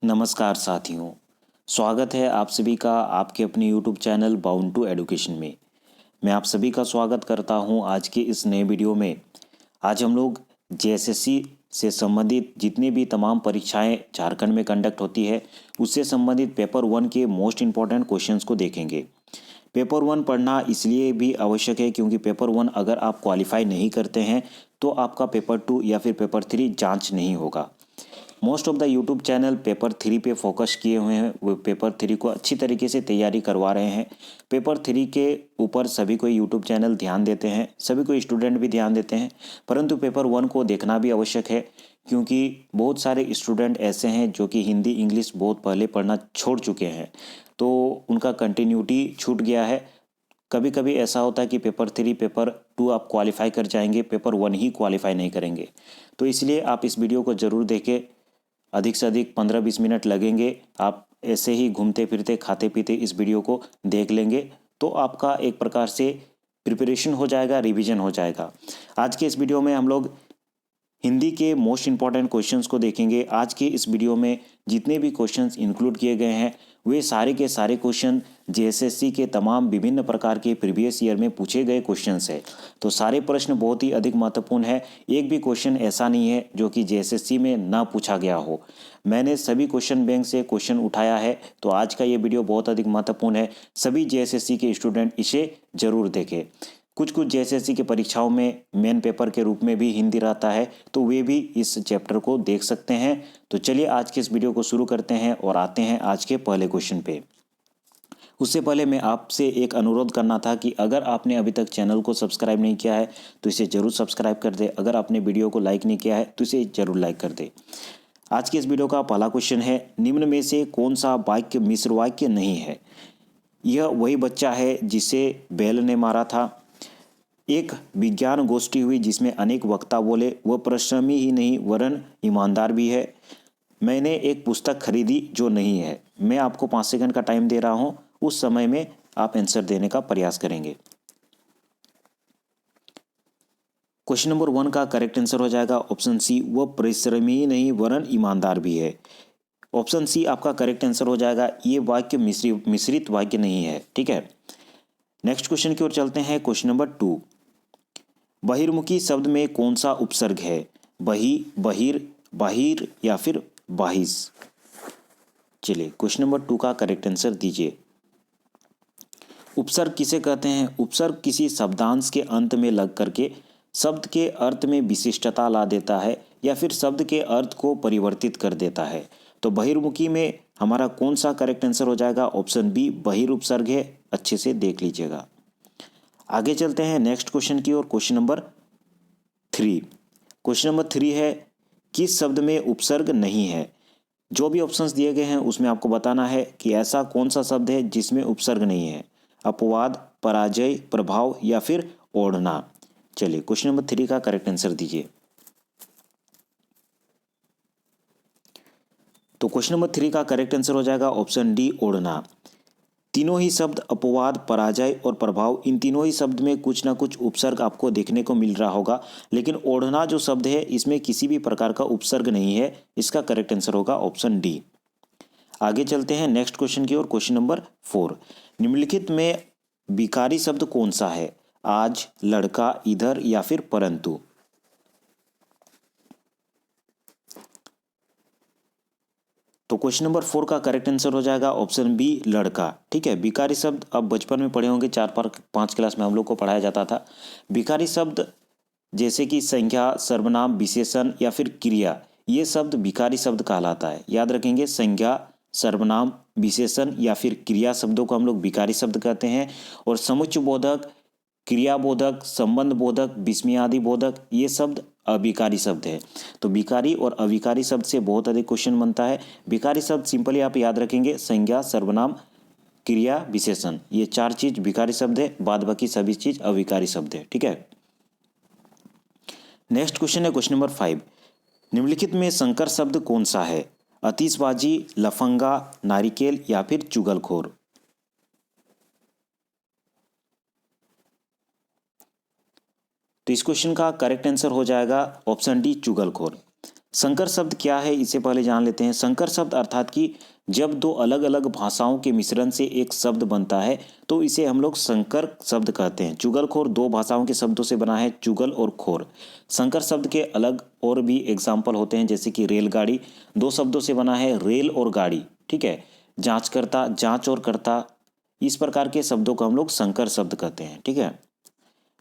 नमस्कार साथियों, स्वागत है आप सभी का आपके अपने YouTube channel bound to education में। मैं आप सभी का स्वागत करता हूं आज के इस नए वीडियो में। आज हम लोग जेएसएससी से संबंधित जितनी भी तमाम परीक्षाएं झारखंड में कंडक्ट होती है उससे संबंधित पेपर 1 के मोस्ट इम्पॉर्टेंट क्वेश्चंस को देखेंगे। पेपर 1 पढ़ना इसलिए भी आवश्यक है क्योंकि पेपर 1 अगर आप क्वालिफाई नहीं करते हैं तो आपका पेपर 2 या फिर पेपर 3 जांच नहीं होगा। Most of the YouTube channel paper 3 पे फोकस किए हुए हैं, वो पेपर 3 को अच्छी तरीके से तैयारी करवा रहे हैं। पेपर 3 के ऊपर सभी कोई यूट्यूब चैनल ध्यान देते हैं, सभी कोई स्टूडेंट भी ध्यान देते हैं, परंतु पेपर 1 को देखना भी आवश्यक है क्योंकि बहुत सारे स्टूडेंट ऐसे हैं जो कि हिंदी इंग्लिश बहुत पहले पढ़ना छोड़ चुके हैं, तो उनका कंटिन्यूटी छूट गया है। कभी कभी ऐसा होता है कि पेपर 3 पेपर 2 आप क्वालिफाई कर जाएंगे, पेपर 1 ही क्वालिफाई नहीं करेंगे। तो इसलिए आप इस वीडियो को ज़रूर देखें। अधिक से अधिक 15-20 मिनट लगेंगे। आप ऐसे ही घूमते फिरते खाते पीते इस वीडियो को देख लेंगे तो आपका एक प्रकार से प्रिपरेशन हो जाएगा, रिवीजन हो जाएगा। आज के इस वीडियो में हम लोग हिंदी के मोस्ट इंपॉर्टेंट क्वेश्चंस को देखेंगे। आज के इस वीडियो में जितने भी क्वेश्चंस इंक्लूड किए गए हैं वे सारे के सारे क्वेश्चन जेएसएससी के तमाम विभिन्न प्रकार के प्रीवियस ईयर में पूछे गए क्वेश्चंस है। तो सारे प्रश्न बहुत ही अधिक महत्वपूर्ण है। एक भी क्वेश्चन ऐसा नहीं है जो कि जेएसएससी में ना पूछा गया हो। मैंने सभी क्वेश्चन बैंक से क्वेश्चन उठाया है, तो आज का ये वीडियो बहुत अधिक महत्वपूर्ण है। सभी जेएसएससी के स्टूडेंट इसे जरूर देखें। कुछ जेएसएससी की परीक्षाओं में मेन पेपर के रूप में भी हिंदी रहता है, तो वे भी इस चैप्टर को देख सकते हैं। तो चलिए आज के इस वीडियो को शुरू करते हैं और आते हैं आज के पहले क्वेश्चन पे। उससे पहले मैं आपसे एक अनुरोध करना था कि अगर आपने अभी तक चैनल को सब्सक्राइब नहीं किया है तो इसे जरूर सब्सक्राइब कर दे। अगर आपने वीडियो को लाइक नहीं किया है तो इसे जरूर लाइक कर दे। आज के इस वीडियो का पहला क्वेश्चन है, निम्न में से कौन सा वाक्य मिश्र वाक्य नहीं है? यह वही बच्चा है जिसे बैल ने मारा था। एक विज्ञान गोष्ठी हुई जिसमें अनेक वक्ता बोले, वह परिश्रमी ही नहीं वरन ईमानदार भी है। मैंने एक पुस्तक खरीदी जो नहीं है। मैं आपको 5 सेकंड का टाइम दे रहा हूं, उस समय में आप आंसर देने का प्रयास करेंगे। क्वेश्चन नंबर 1 का करेक्ट आंसर हो जाएगा ऑप्शन सी, वह परिश्रमी ही नहीं वरन ईमानदार भी है। ऑप्शन सी आपका करेक्ट आंसर हो जाएगा। ये वाक्य मिश्रित वाक्य नहीं है। ठीक है, नेक्स्ट क्वेश्चन की ओर चलते हैं। क्वेश्चन नंबर 2, बहिर्मुखी शब्द में कौन सा उपसर्ग है? बही, बहिर, बाहिर या फिर बाहिस? चलिए क्वेश्चन नंबर 2 का करेक्ट आंसर दीजिए। उपसर्ग किसे कहते हैं? उपसर्ग किसी शब्दांश के अंत में लग करके शब्द के अर्थ में विशिष्टता ला देता है या फिर शब्द के अर्थ को परिवर्तित कर देता है। तो बहिर्मुखी में हमारा कौन सा करेक्ट आंसर हो जाएगा? ऑप्शन बी बहिर उपसर्ग है। अच्छे से देख लीजिएगा। आगे चलते हैं नेक्स्ट क्वेश्चन की ओर। Question number 3। क्वेश्चन नंबर 3 है, किस शब्द में उपसर्ग नहीं है? जो भी ऑप्शंस दिए गए हैं उसमें आपको बताना है कि ऐसा कौन सा शब्द है जिसमें उपसर्ग नहीं है। अपवाद, पराजय, प्रभाव या फिर ओढ़ना। चलिए क्वेश्चन नंबर 3 का करेक्ट आंसर दीजिए। तो क्वेश्चन नंबर 3 का करेक्ट आंसर हो जाएगा ऑप्शन डी ओढ़ना। तीनों ही शब्द अपवाद, पराजय और प्रभाव, इन तीनों ही शब्द में कुछ ना कुछ उपसर्ग आपको देखने को मिल रहा होगा, लेकिन ओढ़ना जो शब्द है इसमें किसी भी प्रकार का उपसर्ग नहीं है। इसका करेक्ट आंसर होगा ऑप्शन डी। आगे चलते हैं नेक्स्ट क्वेश्चन की ओर। क्वेश्चन नंबर 4, निम्नलिखित में विकारी शब्द कौन सा है? आज, लड़का, इधर या फिर परंतु? तो क्वेश्चन नंबर 4 का करेक्ट आंसर हो जाएगा ऑप्शन बी लड़का। ठीक है, विकारी शब्द अब बचपन में पढ़े होंगे, 4-5 क्लास में हम लोग को पढ़ाया जाता था। विकारी शब्द जैसे कि संज्ञा, सर्वनाम, विशेषण या फिर क्रिया, ये शब्द विकारी शब्द कहलाता है। याद रखेंगे, संज्ञा, सर्वनाम, विशेषण या फिर क्रिया शब्दों को हम लोग विकारी शब्द कहते हैं। और समुच्चय बोधक, क्रिया बोधक, संबंध बोधक, विस्मयादि बोधक, ये शब्द अविकारी शब्द है। तो विकारी और अविकारी शब्द से बहुत अधिक क्वेश्चन बनता है। विकारी शब्द सिंपली आप याद रखेंगे, संज्ञा, सर्वनाम, क्रिया, विशेषण, ये 4 चीज विकारी शब्द है, बाद बाकी सभी चीज अविकारी शब्द है। ठीक है, नेक्स्ट क्वेश्चन है क्वेश्चन नंबर 5, निम्नलिखित में संकर शब्द कौन सा है? आतिशबाजी, लफंगा, नारिकेल या फिर चुगलखोर? तो इस क्वेश्चन का करेक्ट आंसर हो जाएगा ऑप्शन डी चुगलखोर। संकर शब्द क्या है इसे पहले जान लेते हैं। संकर शब्द अर्थात कि जब दो अलग अलग भाषाओं के मिश्रण से एक शब्द बनता है तो इसे हम लोग संकर शब्द कहते हैं। चुगलखोर दो भाषाओं के शब्दों से बना है, चुगल और खोर। संकर शब्द के अलग और भी एग्जाम्पल होते हैं, जैसे कि रेलगाड़ी दो शब्दों से बना है, रेल और गाड़ी, ठीक है। जांचकर्ता, जांच और कर्ता, इस प्रकार के शब्दों को हम लोग संकर शब्द कहते हैं, ठीक है।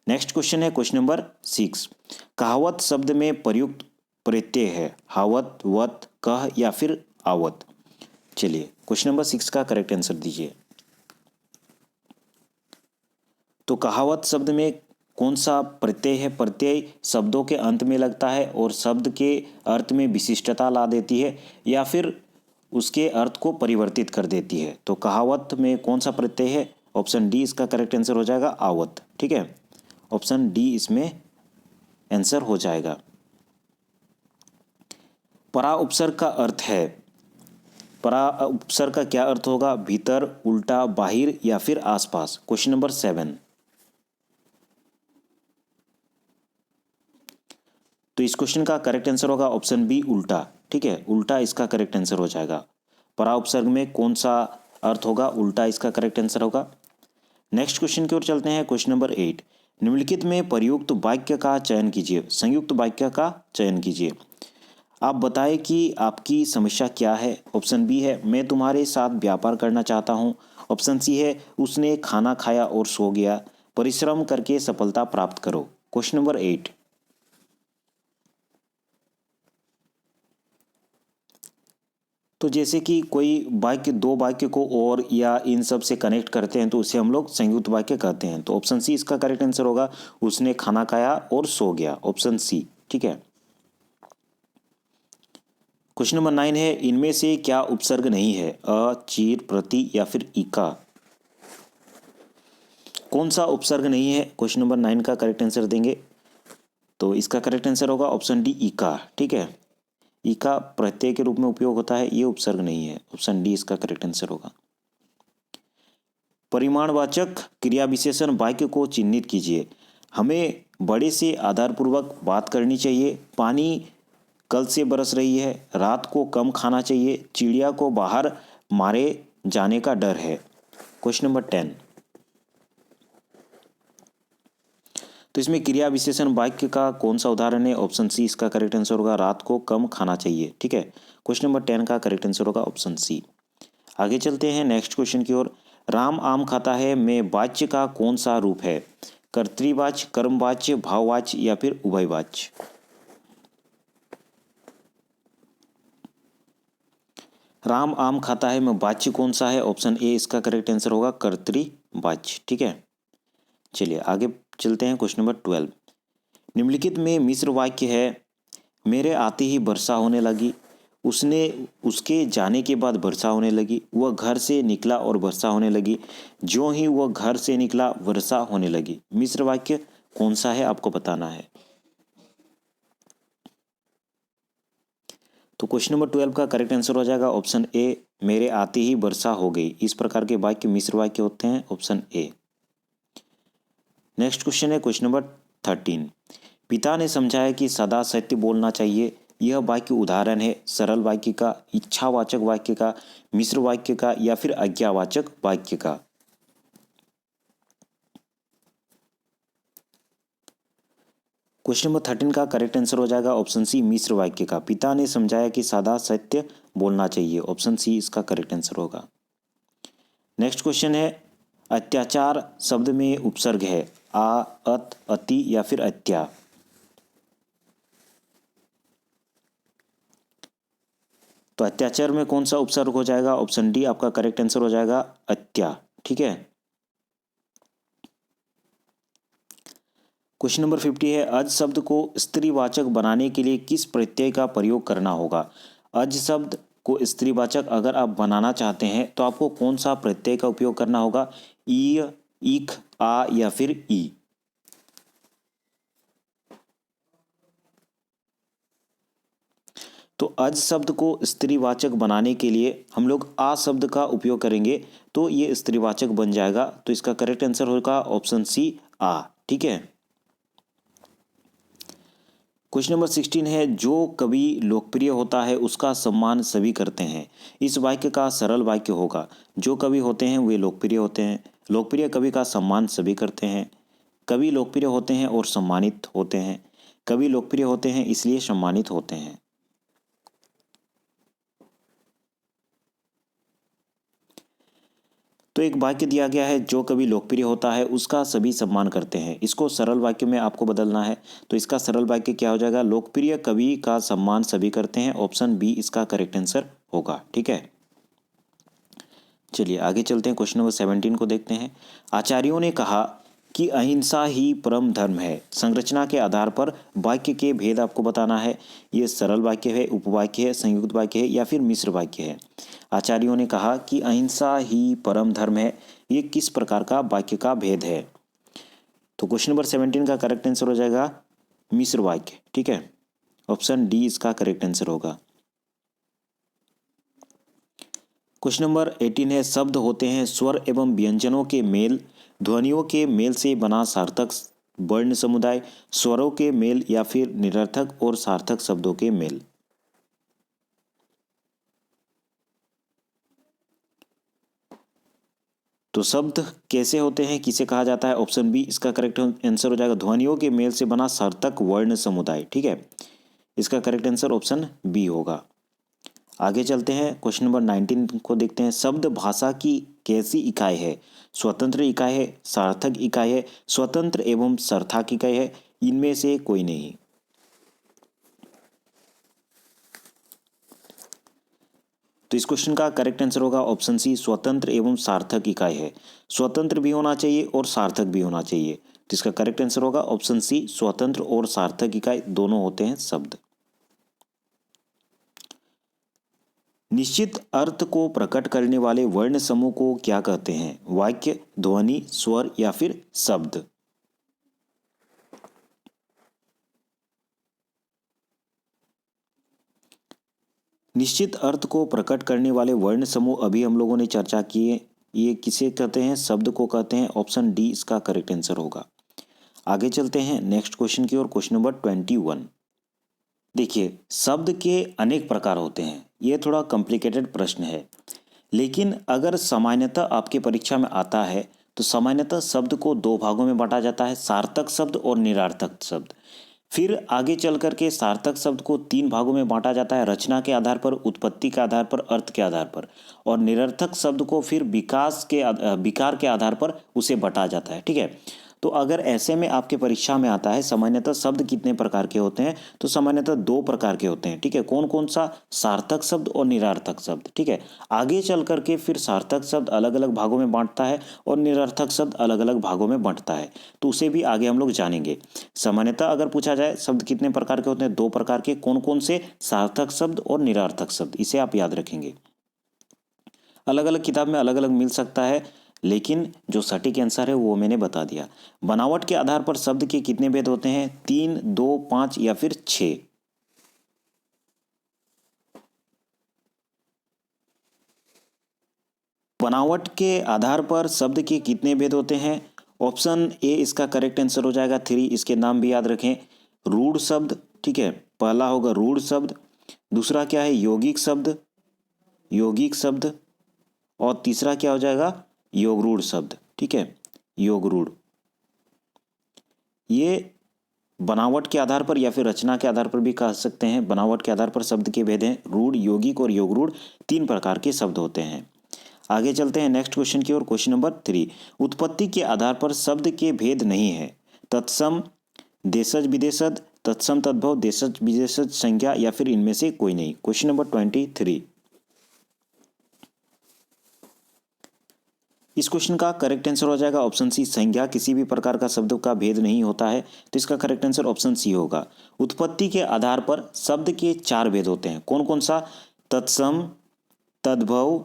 नेक्स्ट क्वेश्चन है क्वेश्चन नंबर 6। कहावत शब्द में प्रयुक्त प्रत्यय है हावत, वत, कह या फिर आवत। चलिए क्वेश्चन नंबर 6 का करेक्ट आंसर दीजिए। तो कहावत शब्द में कौन सा प्रत्यय है? प्रत्यय शब्दों के अंत में लगता है और शब्द के अर्थ में विशिष्टता ला देती है या फिर उसके अर्थ को परिवर्तित कर देती है। तो कहावत में कौन सा प्रत्यय है? ऑप्शन डी इसका करेक्ट आंसर हो जाएगा, आवत, ठीक है। ऑप्शन डी इसमें आंसर हो जाएगा। परा उपसर्ग का अर्थ है, परा उपसर्ग का क्या अर्थ होगा? भीतर, उल्टा, बाहिर या फिर आसपास। Question number 7। तो इस क्वेश्चन का करेक्ट आंसर होगा ऑप्शन बी, उल्टा, ठीक है। उल्टा इसका करेक्ट आंसर हो जाएगा। परा उपसर्ग में कौन सा अर्थ होगा? उल्टा इसका करेक्ट आंसर होगा। नेक्स्ट क्वेश्चन की ओर चलते हैं, क्वेश्चन नंबर 8। निम्नलिखित में प्रयुक्त वाक्य का चयन कीजिए, संयुक्त वाक्य का चयन कीजिए। आप बताएं कि आपकी समस्या क्या है। ऑप्शन बी है, मैं तुम्हारे साथ व्यापार करना चाहता हूँ। ऑप्शन सी है, उसने खाना खाया और सो गया। परिश्रम करके सफलता प्राप्त करो। Question number 8। तो जैसे कि कोई वाक्य दो वाक्य को और या इन सब से कनेक्ट करते हैं तो उसे हम लोग संयुक्त वाक्य कहते हैं। तो ऑप्शन सी इसका करेक्ट आंसर होगा, उसने खाना खाया और सो गया। ऑप्शन सी, ठीक है। क्वेश्चन नंबर 9 है, इनमें से क्या उपसर्ग नहीं है? अ, चीर, प्रति या फिर इका। कौन सा उपसर्ग नहीं है? क्वेश्चन नंबर 9 का करेक्ट आंसर देंगे तो इसका करेक्ट आंसर होगा ऑप्शन डी, इका, ठीक है। इका प्रत्यय के रूप में उपयोग होता है, ये उपसर्ग नहीं है। ऑप्शन डी इसका करेक्ट आंसर होगा। परिमाणवाचक क्रिया विशेषण वाक्य को चिन्हित कीजिए। हमें बड़े से आधारपूर्वक बात करनी चाहिए। पानी कल से बरस रही है। रात को कम खाना चाहिए। चिड़िया को बाहर मारे जाने का डर है। Question number 10। तो इसमें क्रिया विशेषण वाक्य का कौन सा उदाहरण है? ऑप्शन सी इसका करेक्ट आंसर होगा, रात को कम खाना चाहिए, ठीक है। क्वेश्चन नंबर 10 का करेक्ट आंसर होगा ऑप्शन सी। आगे चलते हैं नेक्स्ट क्वेश्चन की ओर। राम आम खाता है में वाच्य का कौन सा रूप है? कर्तृवाच्य, कर्मवाच्य, भाववाच्य या फिर उभयवाच्य। राम आम खाता है में वाच्य कौन सा है? ऑप्शन ए इसका करेक्ट आंसर होगा, कर्तृवाच्य, ठीक है। चलिए आगे चलते हैं, क्वेश्चन नंबर 12। निम्नलिखित में मिश्र वाक्य है, मेरे आते ही वर्षा होने लगी। उसने उसके जाने के बाद वर्षा होने लगी। वह घर से निकला और वर्षा होने लगी। ज्यों ही वह घर से निकला वर्षा होने लगी। मिश्र वाक्य कौन सा है आपको बताना है। तो क्वेश्चन नंबर 12 का करेक्ट आंसर हो जाएगा ऑप्शन ए, मेरे आते ही वर्षा हो गई। इस प्रकार के वाक्य मिश्र वाक्य होते हैं, ऑप्शन ए। नेक्स्ट क्वेश्चन है क्वेश्चन नंबर 13। पिता ने समझाया कि सदा सत्य बोलना चाहिए। यह वाक्य उदाहरण है सरल वाक्य का, इच्छावाचक वाक्य का, मिश्र वाक्य का या फिर आज्ञावाचक वाक्य का। क्वेश्चन नंबर 13 का करेक्ट आंसर हो जाएगा ऑप्शन सी, मिश्र वाक्य का। पिता ने समझाया कि सदा सत्य बोलना चाहिए। ऑप्शन सी इसका करेक्ट आंसर होगा। नेक्स्ट क्वेश्चन है, अत्याचार शब्द में उपसर्ग है आ, अत, अति या फिर अत्या। तो अत्याचार में कौन सा उपसर्ग हो जाएगा? ऑप्शन डी आपका करेक्ट आंसर हो जाएगा, अत्या, ठीक है। क्वेश्चन नंबर 50 है, अज शब्द को स्त्रीवाचक बनाने के लिए किस प्रत्यय का प्रयोग करना होगा? अज शब्द को स्त्रीवाचक अगर आप बनाना चाहते हैं तो आपको कौन सा प्रत्यय का उपयोग करना होगा? ई, इक, आ या फिर ई। तो अज शब्द को स्त्रीवाचक बनाने के लिए हम लोग आ शब्द का उपयोग करेंगे तो ये स्त्रीवाचक बन जाएगा। तो इसका करेक्ट आंसर होगा ऑप्शन सी, आ, ठीक है। क्वेश्चन नंबर 16 है, जो कवि लोकप्रिय होता है उसका सम्मान सभी करते हैं। इस वाक्य का सरल वाक्य होगा, जो कवि होते हैं वे लोकप्रिय होते हैं, लोकप्रिय कवि का सम्मान सभी करते हैं, कवि लोकप्रिय होते हैं और सम्मानित होते हैं, कवि लोकप्रिय होते हैं इसलिए सम्मानित होते हैं। तो एक वाक्य दिया गया है, जो कवि लोकप्रिय होता है उसका सभी सम्मान करते हैं। इसको सरल वाक्य में आपको बदलना है, तो इसका सरल वाक्य क्या हो जाएगा, लोकप्रिय कवि का सम्मान सभी करते हैं। ऑप्शन बी इसका करेक्ट आंसर होगा। ठीक है, चलिए आगे चलते हैं। क्वेश्चन नंबर 17 को देखते हैं। आचार्यों ने कहा कि अहिंसा ही परम धर्म है। संरचना के आधार पर वाक्य के भेद आपको बताना है। ये सरल वाक्य है, उपवाक्य है, संयुक्त वाक्य है या फिर मिश्र वाक्य है। आचार्यों ने कहा कि अहिंसा ही परम धर्म है, ये किस प्रकार का वाक्य का भेद है। तो क्वेश्चन नंबर 17 का करेक्ट आंसर हो जाएगा मिश्र वाक्य। ठीक है, ऑप्शन डी इसका करेक्ट आंसर होगा। क्वेश्चन नंबर 18 है, शब्द होते हैं स्वर एवं व्यंजनों के मेल, ध्वनियों के मेल से बना सार्थक वर्ण समुदाय, स्वरों के मेल या फिर निरर्थक और सार्थक शब्दों के मेल। तो शब्द कैसे होते हैं, किसे कहा जाता है, ऑप्शन बी इसका करेक्ट आंसर हो जाएगा, ध्वनियों के मेल से बना सार्थक वर्ण समुदाय। ठीक है, इसका करेक्ट आंसर ऑप्शन बी होगा। आगे चलते हैं, क्वेश्चन नंबर 19 को देखते हैं। शब्द भाषा की कैसी इकाई है, स्वतंत्र इकाई है, सार्थक इकाई है, स्वतंत्र एवं सार्थक इकाई है, इनमें से कोई नहीं। तो इस क्वेश्चन का करेक्ट आंसर होगा ऑप्शन सी, स्वतंत्र एवं सार्थक इकाई है। स्वतंत्र भी होना चाहिए और सार्थक भी होना चाहिए, तो इसका करेक्ट आंसर होगा ऑप्शन सी, स्वतंत्र और सार्थक इकाई दोनों होते हैं शब्द। निश्चित अर्थ को प्रकट करने वाले वर्ण समूह को क्या कहते हैं, वाक्य, ध्वनि, स्वर या फिर शब्द। निश्चित अर्थ को प्रकट करने वाले वर्ण समूह अभी हम लोगों ने चर्चा किए, ये किसे कहते हैं, शब्द को कहते हैं। ऑप्शन डी इसका करेक्ट आंसर होगा। आगे चलते हैं नेक्स्ट क्वेश्चन की ओर। क्वेश्चन नंबर 21 देखिए, शब्द के अनेक प्रकार होते हैं, ये थोड़ा कॉम्प्लिकेटेड प्रश्न है, लेकिन अगर सामान्यतः आपके परीक्षा में आता है तो सामान्यतः शब्द को दो भागों में बांटा जाता है, सार्थक शब्द और निरार्थक शब्द। फिर आगे चल करके सार्थक शब्द को तीन भागों में बांटा जाता है, रचना के आधार पर, उत्पत्ति के आधार पर, अर्थ के आधार पर। और निरर्थक शब्द को फिर विकार के आधार पर उसे बांटा जाता है। ठीक है, तो अगर ऐसे में आपके परीक्षा में आता है सामान्यतः शब्द कितने प्रकार के होते हैं, तो सामान्यतः दो प्रकार के होते हैं। ठीक है, कौन कौन सा, सार्थक शब्द और निरार्थक शब्द। ठीक है, आगे चल करके फिर सार्थक शब्द अलग अलग भागों में बांटता है और निरर्थक शब्द अलग अलग भागों में बांटता है, तो उसे भी आगे हम लोग जानेंगे। सामान्यतः अगर पूछा जाए शब्द कितने प्रकार के होते हैं, दो प्रकार के, कौन कौन से, सार्थक शब्द और निरार्थक शब्द, इसे आप याद रखेंगे। अलग अलग किताब में अलग अलग मिल सकता है, लेकिन जो सटीक आंसर है वो मैंने बता दिया। बनावट के आधार पर शब्द के कितने भेद होते हैं, 3, 2, 5 या फिर 6। बनावट के आधार पर शब्द के कितने भेद होते हैं, ऑप्शन ए इसका करेक्ट आंसर हो जाएगा 3। इसके नाम भी याद रखें, रूढ़ शब्द। ठीक है, पहला होगा रूढ़ शब्द, दूसरा क्या है, यौगिक शब्द, यौगिक शब्द, और तीसरा क्या हो जाएगा, योगरूढ़ शब्द। ठीक है, योगरूढ़। ये बनावट के आधार पर या फिर रचना के आधार पर भी कह सकते हैं। बनावट के आधार पर शब्द के भेद हैं, रूढ़, यौगिक और योगरूढ़, तीन प्रकार के शब्द होते हैं। आगे चलते हैं नेक्स्ट क्वेश्चन की ओर। क्वेश्चन नंबर 3, उत्पत्ति के आधार पर शब्द के भेद नहीं है, तत्सम, देशज विदेशज, तत्सम तद्भव, देशज विदेशज, संज्ञा या फिर इनमें से कोई नहीं। क्वेश्चन नंबर 23, इस क्वेश्चन का करेक्ट आंसर हो जाएगा ऑप्शन सी, संज्ञा, किसी भी प्रकार का शब्द का भेद नहीं होता है, तो इसका करेक्ट आंसर ऑप्शन सी होगा। उत्पत्ति के आधार पर शब्द के चार भेद होते हैं, कौन कौन सा, तत्सम, तद्भव,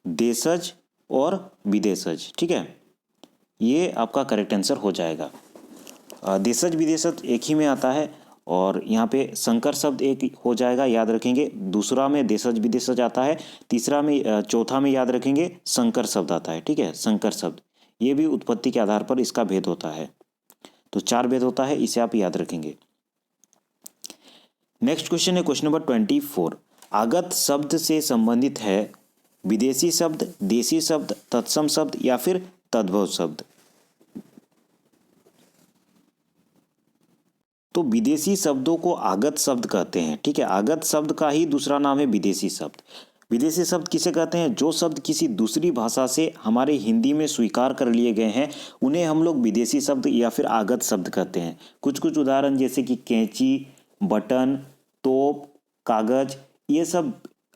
देशज और विदेशज। ठीक है, ये आपका करेक्ट आंसर हो जाएगा। देशज विदेशज एक ही में आता है, और यहाँ पे संकर शब्द एक हो जाएगा, याद रखेंगे। दूसरा में देशज विदेशज आता है, तीसरा में, चौथा में याद रखेंगे संकर शब्द आता है। ठीक है, संकर शब्द, ये भी उत्पत्ति के आधार पर इसका भेद होता है। तो चार भेद होता है, इसे आप याद रखेंगे। नेक्स्ट क्वेश्चन है क्वेश्चन नंबर 24। आगत शब्द से संबंधित है विदेशी शब्द, देशी शब्द, तत्सम शब्द या फिर तद्भव शब्द। तो विदेशी शब्दों को आगत शब्द कहते हैं। ठीक है, आगत शब्द का ही दूसरा नाम है विदेशी शब्द। विदेशी शब्द किसे कहते हैं? जो शब्द किसी दूसरी भाषा से हमारे हिंदी में स्वीकार कर लिए गए हैं उन्हें हम लोग विदेशी शब्द या फिर आगत शब्द कहते हैं। कुछ कुछ उदाहरण जैसे कि कैंची, बटन, तोप, कागज, ये सब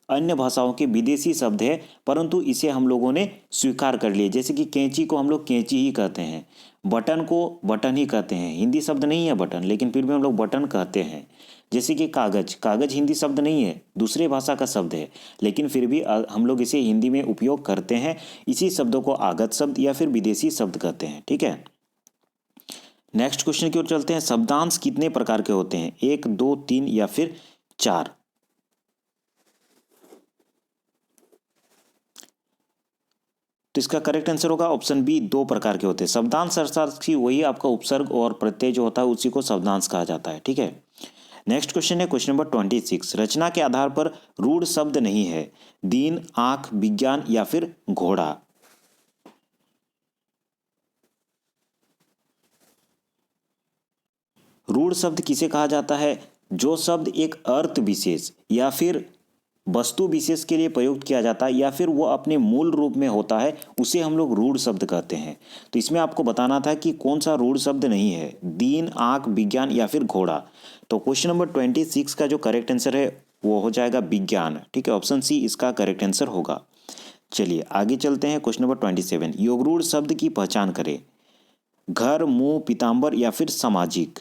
अन्य भाषाओं के विदेशी शब्द है, परंतु इसे हम लोगों ने स्वीकार कर लिए। जैसे कि कैंची को हम लोग कैंची ही कहते हैं, बटन को बटन ही कहते हैं। हिंदी शब्द नहीं है बटन, लेकिन फिर भी हम लोग बटन कहते हैं। जैसे कि कागज, कागज हिंदी शब्द नहीं है, दूसरे भाषा का शब्द है, लेकिन फिर भी हम लोग इसे हिंदी में उपयोग करते हैं। इसी शब्दों को आगत शब्द या फिर विदेशी शब्द कहते हैं। ठीक है, नेक्स्ट क्वेश्चन की ओर चलते हैं। शब्दांश कितने प्रकार के होते हैं? 1, 2, 3 या फिर 4? तो इसका करेक्ट आंसर होगा ऑप्शन बी, 2 प्रकार के होते हैं। शब्दांश अर्थात कि वही आपका उपसर्ग और प्रत्यय जो होता है उसी को शब्दांश कहा जाता है। ठीक है, नेक्स्ट क्वेश्चन है क्वेश्चन नंबर 26। रचना के आधार पर रूढ़ शब्द नहीं है, दीन, आंख, विज्ञान या फिर घोड़ा। रूढ़ शब्द किसे कहा जाता है? जो शब्द एक अर्थ विशेष या फिर वस्तु विशेष के लिए प्रयुक्त किया जाता है या फिर वो अपने मूल रूप में होता है उसे हम लोग रूढ़ शब्द कहते हैं। तो इसमें आपको बताना था कि कौन सा रूढ़ शब्द नहीं है, दीन, आंख, विज्ञान या फिर घोड़ा। तो क्वेश्चन नंबर 26 का जो करेक्ट आंसर है वो हो जाएगा विज्ञान। ठीक है, ऑप्शन सी इसका करेक्ट आंसर होगा। चलिए आगे चलते हैं। Question number 27। योगरूढ़ शब्द की पहचान करें। घर, मुंह, पीताम्बर या फिर सामाजिक।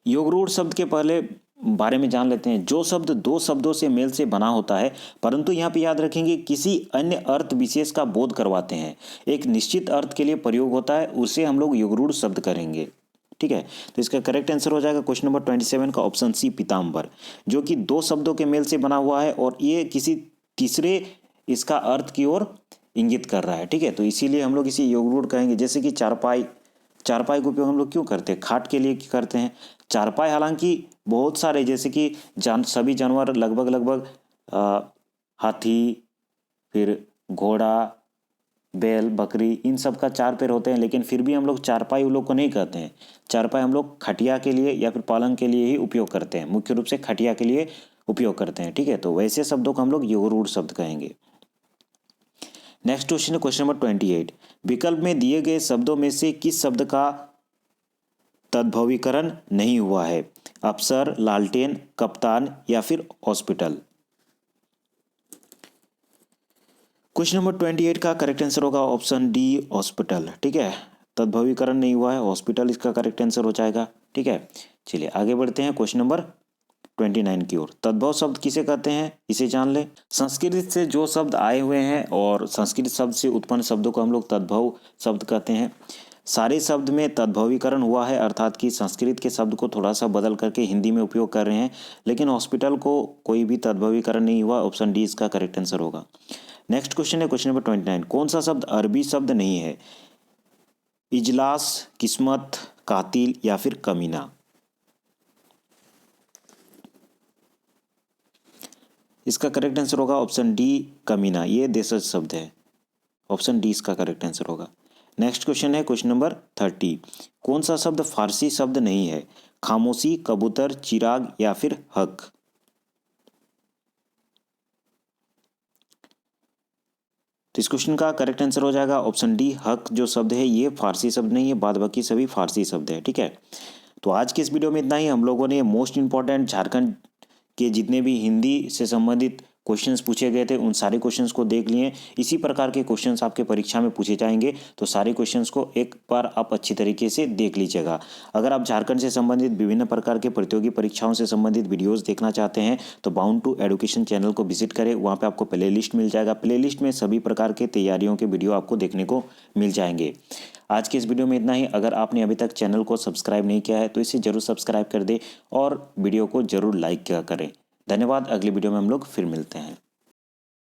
योगरूढ़ शब्द के पहले बारे में जान लेते हैं। जो शब्द 2 शब्दों से मेल से बना होता है, परंतु यहाँ पे याद रखेंगे किसी अन्य अर्थ विशेष का बोध करवाते हैं, एक निश्चित अर्थ के लिए प्रयोग होता है, उसे हम लोग योगरूढ़ शब्द करेंगे। ठीक है, तो इसका करेक्ट आंसर हो जाएगा क्वेश्चन नंबर 27 का ऑप्शन सी, पीताम्बर, जो कि 2 शब्दों के मेल से बना हुआ है और ये किसी तीसरे इसका अर्थ की ओर इंगित कर रहा है। ठीक है, तो इसीलिए हम लोग इसे योगरूढ़ कहेंगे। जैसे कि चारपाई, चारपाई का उपयोग हम लोग क्यों करते हैं? खाट के लिए करते हैं। चारपाई हालांकि बहुत सारे जैसे कि सभी जानवर लगभग हाथी, फिर घोड़ा, बैल, बकरी, इन सब का 4 पैर होते हैं, लेकिन फिर भी हम लोग चारपाई उन लोग को नहीं कहते हैं। चारपाई हम लोग खटिया के लिए या फिर पलंग के लिए ही उपयोग करते हैं, मुख्य रूप से खटिया के लिए उपयोग करते हैं। ठीक है, तो वैसे शब्दों को हम लोग योगरूढ़ शब्द कहेंगे। नेक्स्ट क्वेश्चन है क्वेश्चन नंबर 28। विकल्प में दिए गए शब्दों में से किस शब्द का तद्भवीकरण नहीं हुआ है? अफसर, लालटेन, कप्तान या फिर हॉस्पिटल। क्वेश्चन नंबर 28 का करेक्ट आंसर होगा ऑप्शन डी, हॉस्पिटल। ठीक है, तद्भवीकरण नहीं हुआ है, हॉस्पिटल इसका करेक्ट आंसर हो जाएगा। ठीक है, चलिए आगे बढ़ते हैं क्वेश्चन नंबर 29 की ओर। तद्भव शब्द किसे कहते हैं, इसे जान लें। संस्कृत से जो शब्द आए हुए हैं और संस्कृत शब्द से उत्पन्न शब्दों को हम लोग तद्भव शब्द कहते हैं। सारे शब्द में तद्भवीकरण हुआ है, अर्थात कि संस्कृत के शब्द को थोड़ा सा बदल करके हिंदी में उपयोग कर रहे हैं, लेकिन हॉस्पिटल को कोई भी तद्भवीकरण नहीं हुआ। ऑप्शन डी इसका करेक्ट आंसर होगा। नेक्स्ट क्वेश्चन है क्वेश्चन नंबर 29। कौन सा शब्द अरबी शब्द नहीं है? इजलास, किस्मत, कातिल या फिर कमीना। इसका करेक्ट आंसर होगा ऑप्शन डी, कमीना। ये देशज शब्द है, ऑप्शन डी इसका करेक्ट आंसर होगा। नेक्स्ट क्वेश्चन है क्वेश्चन नंबर 30। कौन सा शब्द फारसी शब्द नहीं है? खामोशी, कबूतर, चिराग या फिर हक। तो इस क्वेश्चन का करेक्ट आंसर हो जाएगा ऑप्शन डी, हक जो शब्द है ये फारसी शब्द नहीं है, बाद बाकी सभी फारसी शब्द है। ठीक है, तो आज के इस वीडियो में इतना ही। हम लोगों ने मोस्ट इंपॉर्टेंट झारखंड के जितने भी हिंदी से संबंधित क्वेश्चंस पूछे गए थे उन सारे क्वेश्चंस को देख लिए। इसी प्रकार के क्वेश्चंस आपके परीक्षा में पूछे जाएंगे, तो सारे क्वेश्चंस को एक बार आप अच्छी तरीके से देख लीजिएगा। अगर आप झारखंड से संबंधित विभिन्न प्रकार के प्रतियोगी परीक्षाओं से संबंधित वीडियोस देखना चाहते हैं तो बाउंड टू एडुकेशन चैनल को विजिट करें। वहाँ पर आपको प्ले लिस्ट मिल जाएगा। प्ले लिस्ट में सभी प्रकार के तैयारियों के वीडियो आपको देखने को मिल जाएंगे। आज के इस वीडियो में इतना ही। अगर आपने अभी तक चैनल को सब्सक्राइब नहीं किया है तो इसे जरूर सब्सक्राइब कर दें और वीडियो को जरूर लाइक किया करें। धन्यवाद। अगली वीडियो में हम लोग फिर मिलते हैं।